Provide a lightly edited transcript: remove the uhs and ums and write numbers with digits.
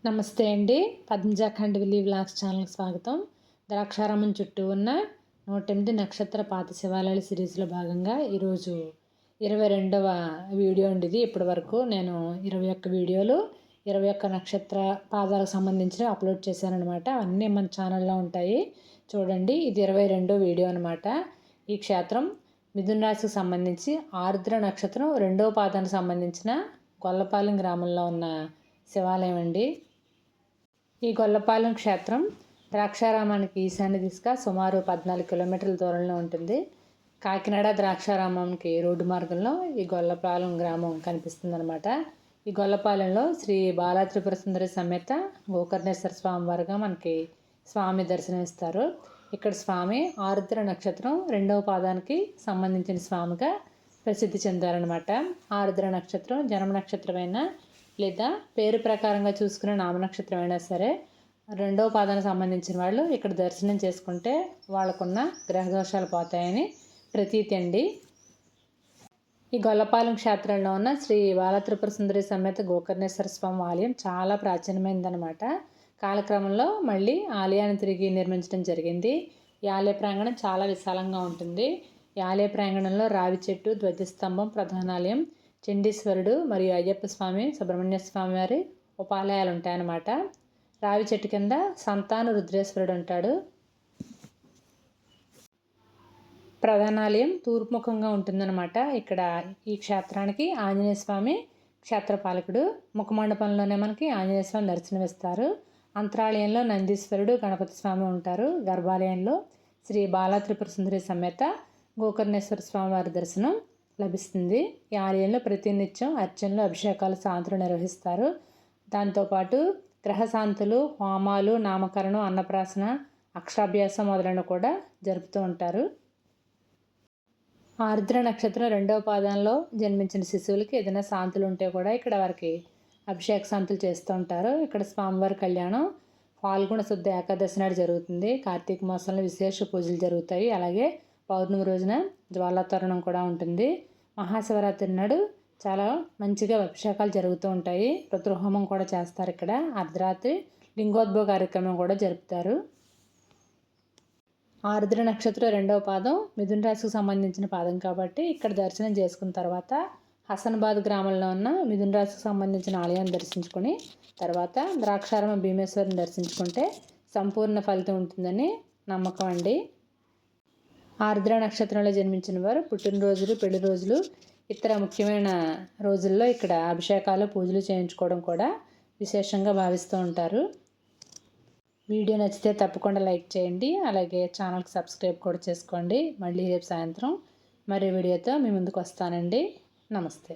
నమస్తే అండి. పద్మజాఖండ్ Willi vlogs ఛానల్కి స్వాగతం. ద్రాక్షారామం చుట్టూ ఉన్న 108 నక్షత్ర పాత శివాలయాల సిరీస్లో భాగంగా ఈరోజు 22వ వీడియో అండి ఇది. ఇప్పటి వరకు నేను 21 వీడియోలు 21 నక్షత్ర పాదాలకు సంబంధించి అప్లోడ్ చేశానమాట. అవన్నీ మన ఛానల్లో ఉంటాయి చూడండి. ఇది 22వ వీడియో అనమాట. ఈ క్షేత్రం మిథున రాశికి సంబంధించి ఆర్ద్ర నక్షత్రం 2వ పాదానికి సంబంధించిన గొల్లపాలెం గ్రామంలో ఉన్న శివాలయం అండి. ఈ గొల్లపాలెం క్షేత్రం ద్రాక్షారామానికి ఈశాన్య దిశగా సుమారు 14 కిలోమీటర్ల దూరంలో ఉంటుంది. కాకినాడ ద్రాక్షారామానికి రోడ్డు మార్గంలో ఈ గొల్లపాలెం గ్రామం కనిపిస్తుందన్నమాట. ఈ గొల్లపాలెంలో శ్రీ బాలా త్రిపుర సుందరి సమేత గోకర్ణేశ్వర స్వామి వారుగా మనకి స్వామి దర్శనమిస్తారు. ఇక్కడ స్వామి ఆరుద్ర నక్షత్రం 2వ పాదానికి సంబంధించిన స్వామిగా ప్రసిద్ధి చెందారనమాట. ఆరుద్ర నక్షత్రం జన్మ నక్షత్రమైన లేదా పేరు ప్రకారంగా చూసుకునే నామనక్షత్రం అయినా సరే 2వ పాదానికి సంబంధించిన వాళ్ళు ఇక్కడ దర్శనం చేసుకుంటే వాళ్ళకున్న గ్రహదోషాలు పోతాయని ప్రతీతి అండి. ఈ గొల్లపాలెం క్షేత్రంలో ఉన్న శ్రీ బాలా త్రిపుర సుందరి సమేత గోకర్ణేశ్వర స్వామి ఆలయం చాలా ప్రాచీనమైనదనమాట. కాలక్రమంలో మళ్ళీ ఆలయాన్ని తిరిగి నిర్మించడం జరిగింది. ఈ ఆలయ ప్రాంగణం చాలా విశాలంగా ఉంటుంది. ఈ ఆలయ ప్రాంగణంలో రావి చెట్టు, ధ్వజస్తంభం, ప్రధానాలయం, చండీశ్వరుడు మరియు అయ్యప్ప స్వామి, సుబ్రహ్మణ్య స్వామి వారి ఉపాలయాలు ఉంటాయన్నమాట. రావి చెట్టు కింద సంతాన రుద్రేశ్వరుడు ఉంటాడు. ప్రధానాలయం తూర్పుముఖంగా ఉంటుందన్నమాట. ఇక్కడ ఈ క్షేత్రానికి ఆంజనేయ స్వామి క్షేత్రపాలకుడు. ముఖమండపంలోనే మనకి ఆంజనేయ స్వామి దర్శనమిస్తారు. అంతరాలయంలో నందీశ్వరుడు, గణపతి స్వామి ఉంటారు. గర్భాలయంలో శ్రీ బాలా త్రిపుర సుందరి సమేత గోకర్ణేశ్వర స్వామి వారి దర్శనం లభిస్తుంది. ఈ ఆలయంలో ప్రతినిత్యం అర్చనలు, అభిషేకాలు, శాంతులు నిర్వహిస్తారు. దాంతోపాటు గ్రహశాంతులు, హోమాలు, నామకరణం, అన్నప్రాసన, అక్షరాభ్యాసం మొదలైన కూడా జరుపుతూ ఉంటారు. ఆర్ద్ర నక్షత్రం 2వ పాదంలో జన్మించిన శిశువులకి ఏదైనా శాంతులు ఉంటే కూడా ఇక్కడ వారికి అభిషేక శాంతులు చేస్తూ ఉంటారు. ఇక్కడ స్వామివారి కళ్యాణం ఫాల్గుణ శుద్ధ ఏకాదశి నాడు జరుగుతుంది. కార్తీక మాసంలో విశేష పూజలు జరుగుతాయి. అలాగే పౌర్ణమి రోజున జ్వాలాతోరణం కూడా ఉంటుంది. మహాశివరాత్రి నాడు చాలా మంచిగా అభిషేకాలు జరుగుతూ ఉంటాయి. రుద్రహోమం కూడా చేస్తారు. ఇక్కడ అర్ధరాత్రి లింగోద్భవ కార్యక్రమం కూడా జరుపుతారు. ఆరుద్ర నక్షత్రం 2వ పాదం మిథున రాశికి సంబంధించిన పాదం కాబట్టి ఇక్కడ దర్శనం చేసుకున్న తర్వాత హసన్బాద్ గ్రామంలో ఉన్న మిథున రాశికి సంబంధించిన ఆలయాన్ని దర్శించుకొని తర్వాత ద్రాక్షారామ భీమేశ్వరిని దర్శించుకుంటే సంపూర్ణ ఫలితం ఉంటుందని నమ్మకం అండి. ఆర్ద్ర నక్షత్రంలో జన్మించిన వారు పుట్టినరోజులు, పెళ్లి రోజులు, ఇతర ముఖ్యమైన రోజుల్లో ఇక్కడ అభిషేకాలు, పూజలు చేయించుకోవడం కూడా విశేషంగా భావిస్తూ ఉంటారు. వీడియో నచ్చితే తప్పకుండా లైక్ చేయండి. అలాగే ఛానల్కి సబ్స్క్రైబ్ కూడా చేసుకోండి. మళ్ళీ రేపు సాయంత్రం మరో వీడియోతో మీ ముందుకు వస్తానండి. నమస్తే.